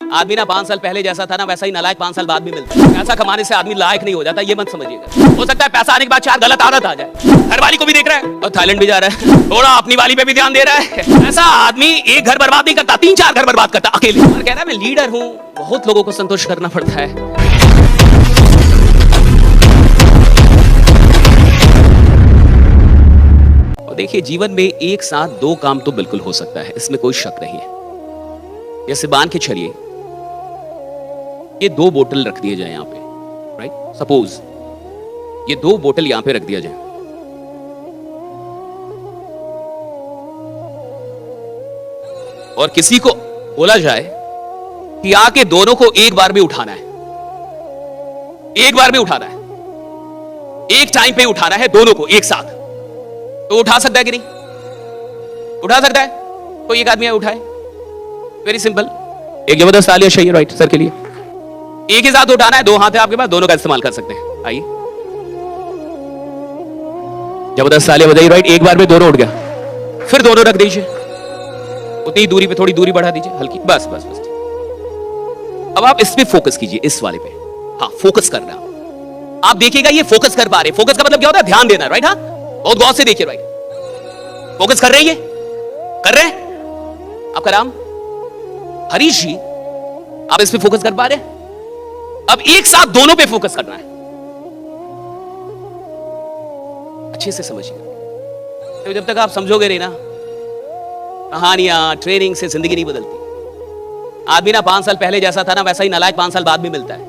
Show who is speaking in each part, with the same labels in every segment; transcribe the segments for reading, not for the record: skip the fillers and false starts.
Speaker 1: आदमी ना 5 साल पहले जैसा था ना वैसा ही नालायक 5 साल बाद भी मिलता है। पैसा कमाने से आदमी लायक नहीं हो जाता, ये मत समझिएगा। हो सकता है पैसा आने के बाद 4 गलत आदत आ जाए। घर वाली को भी देख रहा है और थाईलैंड भी जा रहा है, थोड़ा अपनी वाली पे भी ध्यान दे रहा है। ऐसा आदमी एक घर बर्बाद नहीं करता, 3-4 घर बर्बाद करता अकेले। और कह रहा है मैं लीडर हूं, बहुत लोगों को संतुष्ट करना पड़ता है। देखिए जीवन में एक साथ 2 काम तो बिल्कुल हो सकता है, इसमें कोई शक नहीं है। जैसे मान के चलिए ये 2 बोतल रख दिए जाए यहां पे, राइट? सपोज ये 2 बोतल यहां पे रख दिया जाए, और किसी को बोला जाए कि आके दोनों को एक बार में उठाना है, एक बार में उठाना है, एक टाइम पे उठाना है दोनों को एक साथ, तो उठा सकता है कि नहीं? उठा सकता है? कोई एक आदमी उठाए, वेरी सिंपल, एक जबरदस्त तालियां चाहिए राइट सर के लिए। एक ही साथ उठाना है, 2 हाथ है आपके पास, दोनों का इस्तेमाल कर सकते हैं। आइए जबरदस्त तालियां बजाइए राइट। एक बार में दोनों उठ गया, फिर दोनों रख दीजिए, उतनी दूरी पे थोड़ी दूरी बढ़ा दीजिए हल्की, बस बस बस। अब आप इस पे फोकस कीजिए, इस वाले पे, हाँ फोकस करना। आप देखिएगा ये फोकस कर पा रहे। फोकस का मतलब क्या होता है? ध्यान देना, राइट? हाँ बहुत गौर से देखिए राइट। फोकस कर रहे हैं, ये कर रहे हैं। आपका नाम हरीश जी, आप इस पे फोकस कर पा रहे हैं? अब एक साथ दोनों पे फोकस करना है, अच्छे से समझिए। तो जब तक आप समझोगे नहीं ना, कहानियां ट्रेनिंग से जिंदगी नहीं बदलती। आदमी ना 5 साल पहले जैसा था ना वैसा ही नालायक 5 साल बाद भी मिलता है।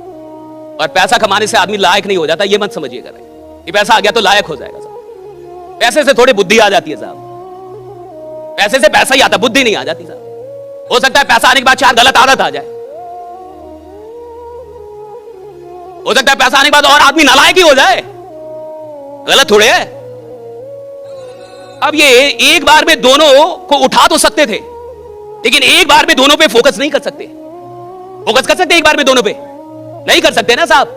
Speaker 1: और पैसा कमाने से आदमी लायक नहीं हो जाता, ये मत समझिएगा। ये पैसा आ गया तो लायक हो जाएगा साहब। पैसे से थोड़ी बुद्धि आ जाती है साहब, पैसे से पैसा ही आता, बुद्धि नहीं आ जाती साहब। हो सकता है पैसा आने के बाद 4 गलत आदत आ जाए, हो सकता है पैसा आने के बाद और आदमी नालायक ही हो जाए, गलत थोड़े है। अब ये एक बार में दोनों को उठा तो सकते थे, लेकिन एक बार में दोनों पे फोकस नहीं कर सकते। फोकस कर सकते एक बार में दोनों पे? नहीं कर सकते ना साहब।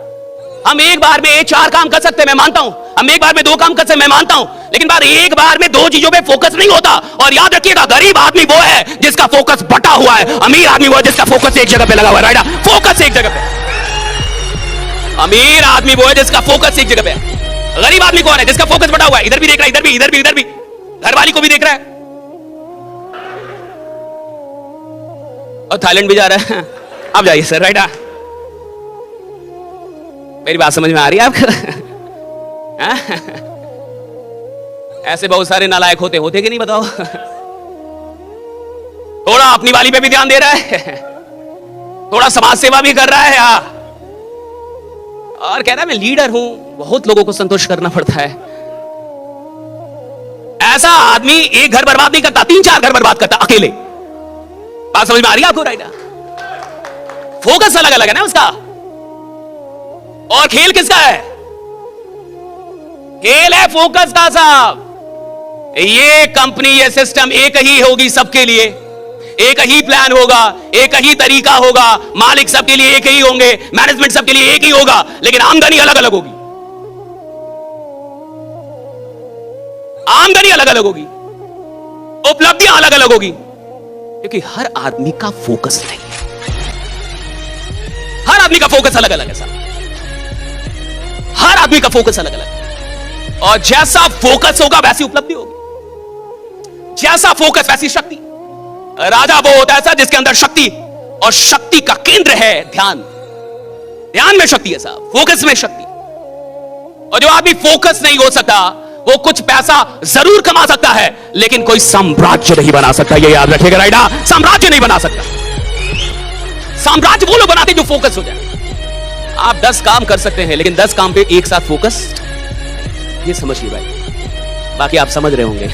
Speaker 1: हम एक बार में 4 काम कर सकते हैं, मैं मानता हूं। हम एक बार में 2 काम कर सकते हैं, मैं मानता हूं। लेकिन एक बार में 2 चीजों पे फोकस नहीं होता। और याद रखिएगा, गरीब आदमी वो है जिसका फोकस बटा हुआ है, अमीर आदमी वो है जिसका फोकस एक जगह पे लगा हुआ है, राइट? फोकस एक जगह पे। अमीर आदमी वो है जिसका फोकस एक जगह पे है। गरीब आदमी कौन है? जिसका फोकस बटा हुआ है, इधर भी देख रहा है, इधर भी, इधर भी, इधर भी, घर वाली को भी देख रहा है और थाईलैंड भी जा रहा है। अब जाइए सर, राइट? मेरी बात समझ में आ रही है आपको? ऐसे बहुत सारे नालायक होते कि नहीं बताओ? थोड़ा अपनी वाली पे भी ध्यान दे रहा है, थोड़ा समाज सेवा भी कर रहा है यार, और कह रहा है मैं लीडर हूं, बहुत लोगों को संतुष्ट करना पड़ता है। ऐसा आदमी एक घर बर्बाद नहीं करता, 3-4 घर बर्बाद करता अकेले। बात समझ में आ रही है आपको, राइट? फोकस अलग अलग है ना उसका। और खेल किसका है? खेल है फोकस का साहब। ये कंपनी, ये सिस्टम एक ही होगी सबके लिए, एक ही प्लान होगा, एक ही तरीका होगा, मालिक सबके लिए एक ही होंगे, मैनेजमेंट सबके लिए एक ही होगा, लेकिन आमदनी अलग अलग होगी। आमदनी अलग अलग होगी, उपलब्धियां अलग अलग होगी, क्योंकि हर आदमी का फोकस नहीं है। हर आदमी का फोकस अलग अलग है साहब, हर आदमी का फोकस अलग अलग है। और जैसा फोकस होगा वैसी उपलब्धि होगी, जैसा फोकस वैसी शक्ति। राजा वो होता है सर जिसके अंदर शक्ति, और शक्ति का केंद्र है ध्यान। ध्यान में शक्ति है साहब, फोकस में शक्ति। और जो आदमी फोकस नहीं हो सकता वो कुछ पैसा जरूर कमा सकता है, लेकिन कोई साम्राज्य नहीं बना सकता, ये याद रखिएगा, राइट? साम्राज्य नहीं बना सकता। साम्राज्य वो लोग बनाते जो फोकस हो जाए। आप 10 काम कर सकते हैं, लेकिन 10 काम पे एक साथ फोकस, ये समझिए भाई। बाकी आप समझ रहे होंगे।